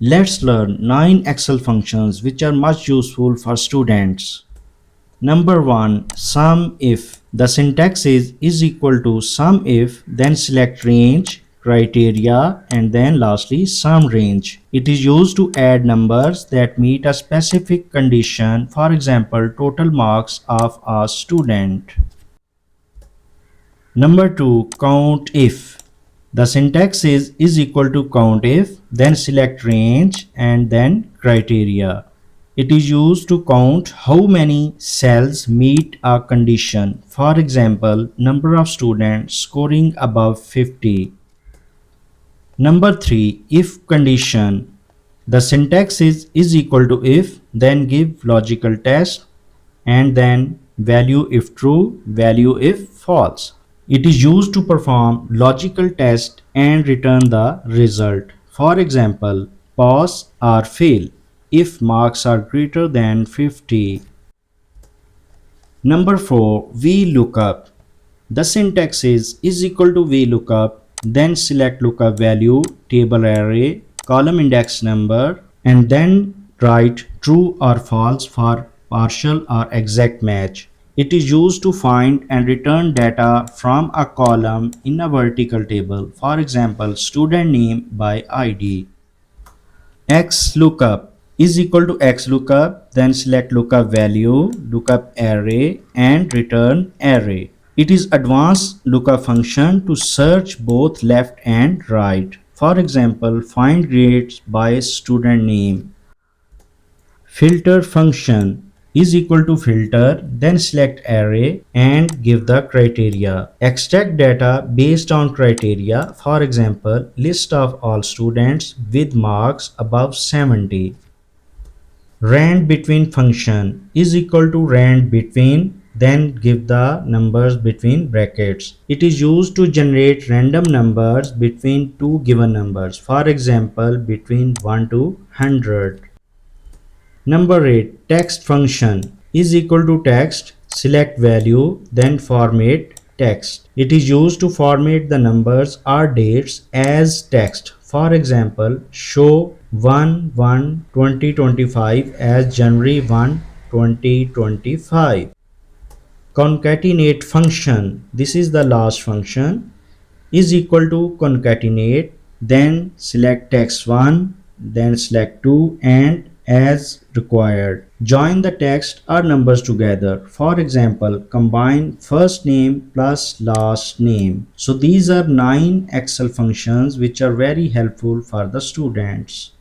Let's learn 9 Excel functions which are much useful for students. Number 1. Sum if. The syntax is equal to sum if, then select range, criteria, and then lastly sum range. It is used to add numbers that meet a specific condition, for example total marks of a student. Number 2. Count if. The syntax is equal to countif, then select range and then criteria. It is used to count how many cells meet a condition. For example, number of students scoring above 50. Number 3. If condition. The syntax is equal to if, then give logical test, and then value if true, value if false. It is used to perform logical test and return the result. For example, pass or fail if marks are greater than 50. Number 4. Vlookup. The syntax is equal to Vlookup, then select lookup value, table array, column index number, and then write true or false for partial or exact match. It is used to find and return data from a column in a vertical table. For example, student name by ID. Xlookup is equal to Xlookup, then select lookup value, lookup array, and return array. It is advanced lookup function to search both left and right. For example, find grades by student name. Filter function is equal to filter, then select array and give the criteria. Extract data based on criteria, for example, list of all students with marks above 70. Randbetween function is equal to Randbetween, then give the numbers between brackets. It is used to generate random numbers between two given numbers, for example between 1 to 100. Number 8. Text function is equal to text, select value, then format text. It is used to format the numbers or dates as text. For example, show 1/1/2025 as January 1, 2025. Concatenate function, this is the last function, is equal to concatenate, then select text 1, then select 2, and as required, join the text or numbers together. For example, combine first name plus last name. So these are 9 Excel functions which are very helpful for the students.